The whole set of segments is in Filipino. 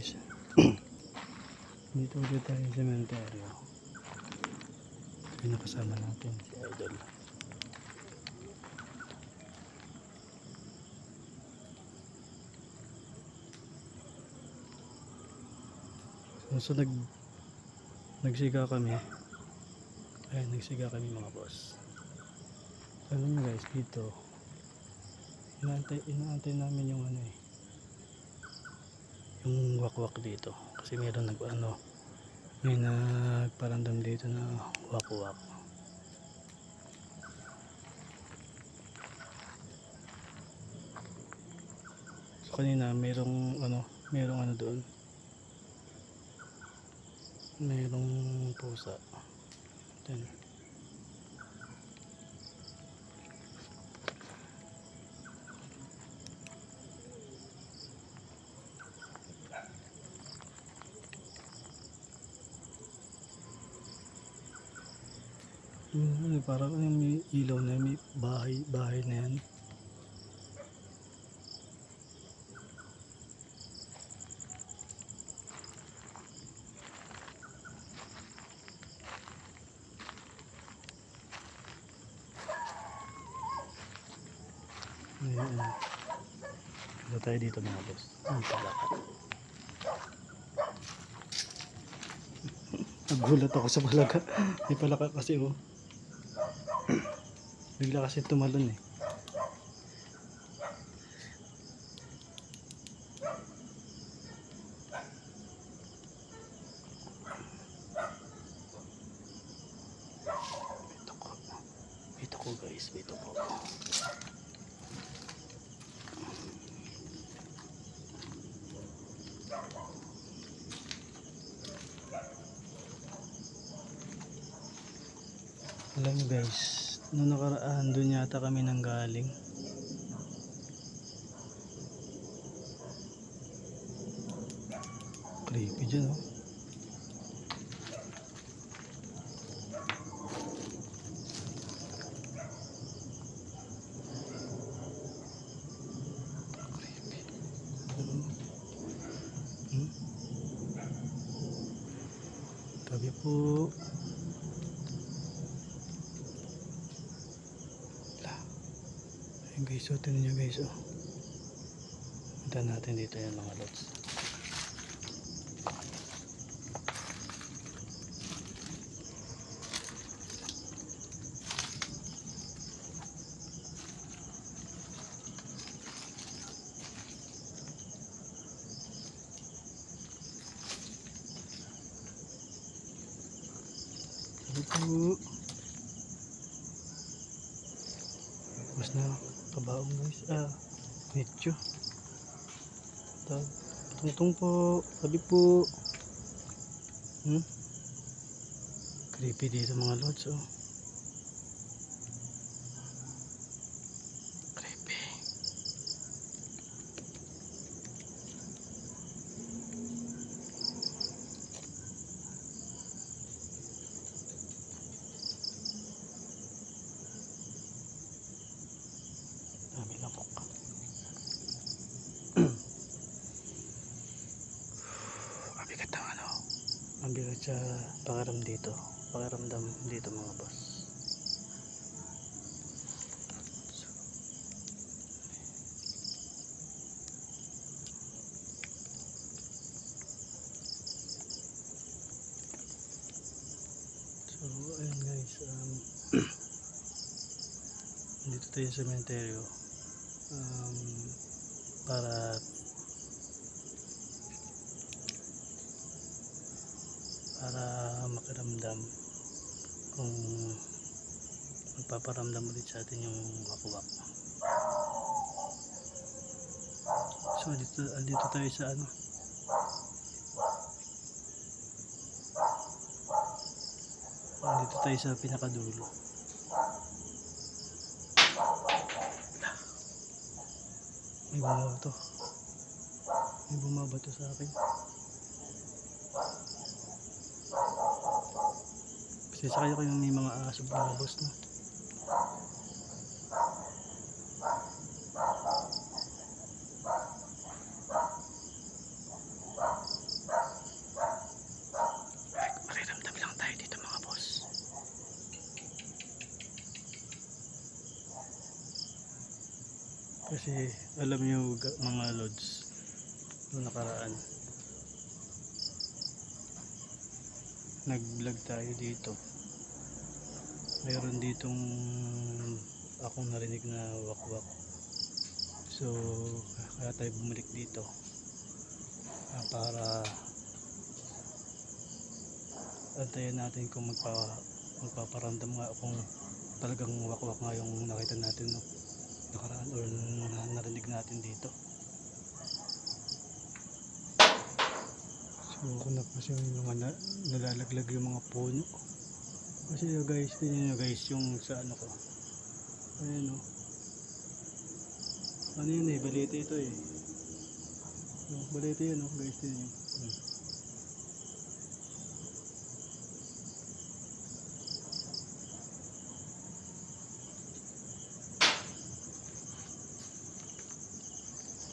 guys. Dito ulit tayo sa cemetery. Yung nakasama natin si Idol. So nagsiga kami. Ayan, nagsiga kami mga boss. Ano nyo guys, dito inaantay namin yung ano yung wakwak dito kasi meron may nagparandam dito na wakwak. So kanina merong doon, merong pusa. Then parang may ilaw na, may bahay na yan. Ayan. Dito tayo dito mga boss. Ang palaka. Nagulat ako sa palaka. May palaka kasi bigla kasi tumalon eh. Ito ko guys, ito ko. Alam nyo guys, nung nakaraan doon yata kami nanggaling. Creepy dyan Creepy. Tabi po. Ayun guys, tingnan nyo guys punta natin dito yan mga lods. Ito mas na kabaong guys, medyo tungtong po, sabi po. Creepy dito mga lods creepy. Dami lamok. Ang bigat sa pakiramdam dito mga boss. So ayun guys, dito tayo sa cemetery para makiramdam kung magpaparamdam ulit sa atin yung wakwak. So dito tayo sa dito tayo sa pinakadulo. May bumabato sa akin. Kasi kayo may mga aso mga boss no. Kasi alam niyo mga lods, noong nakaraan, nag-vlog tayo dito. Mayroon ditong akong narinig na wakwak. So, kaya tayo bumalik dito para antayin natin kung magpaparamdam nga kung talagang wakwak nga yung nakita natin no, nakaraan or narinig natin dito. So kung na kasi yung mga nalalaglag yung mga puno. Kasi guys, tingnan nyo guys yung sa ano ko. Ayan o. Ano yun eh, balete ito eh. Balete yan o guys, tingnan nyo.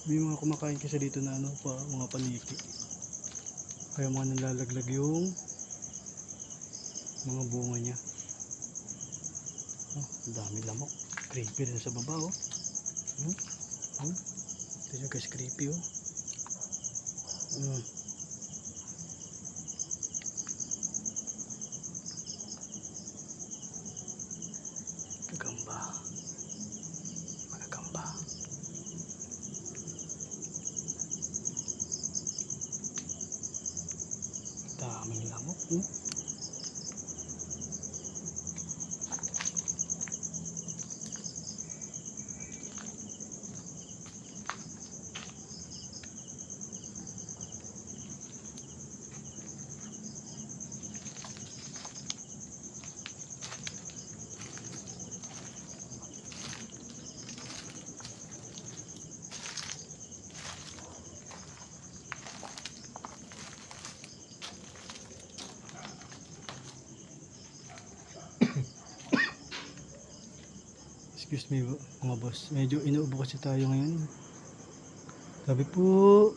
May mga kumakain kasi dito na ano pa, mga paniki. Kaya mga nalalaglag yung mga bunga niya. Oh, dami lamok. Creepy rin sa baba oh. Ito yung guys, creepy oh. Gamba. Mga gamba. Daming lamok oh. Excuse me mga boss, medyo inuubo kasi tayo ngayon. Sabi po.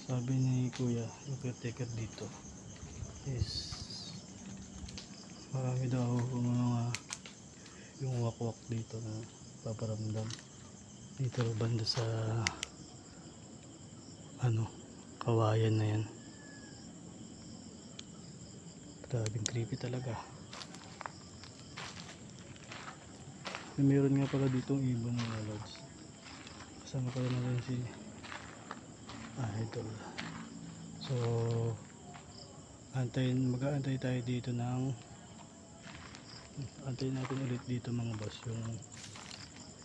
Sabi ni kuya, yung caretaker dito is marami daw mga yung wakwak dito na paparamdam dito banda sa ano, kawayan na yan. Grabing creepy talaga. Meron nga pala ditong ibon mga lods. Kasama ko na rin si Idol. So mag-aantay tayo dito ng antayin natin ulit dito mga boss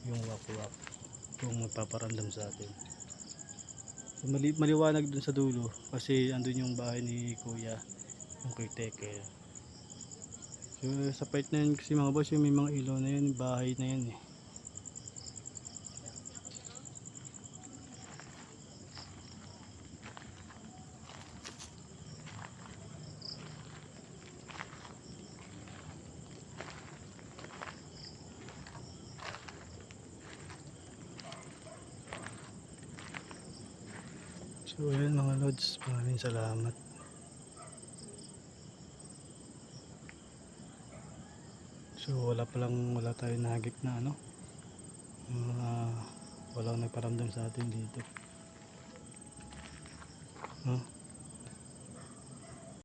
yung wakwak kung magpaparamdam sa atin. So, maliwanag dun sa dulo kasi andun yung bahay ni kuya, yung caretaker. So sa part na yun kasi mga boss, yung may mga ilaw na yun, bahay na yun eh. So ayan mga lods, maraming salamat. So wala tayong nahagip na ano, walang nagparamdam sa atin dito.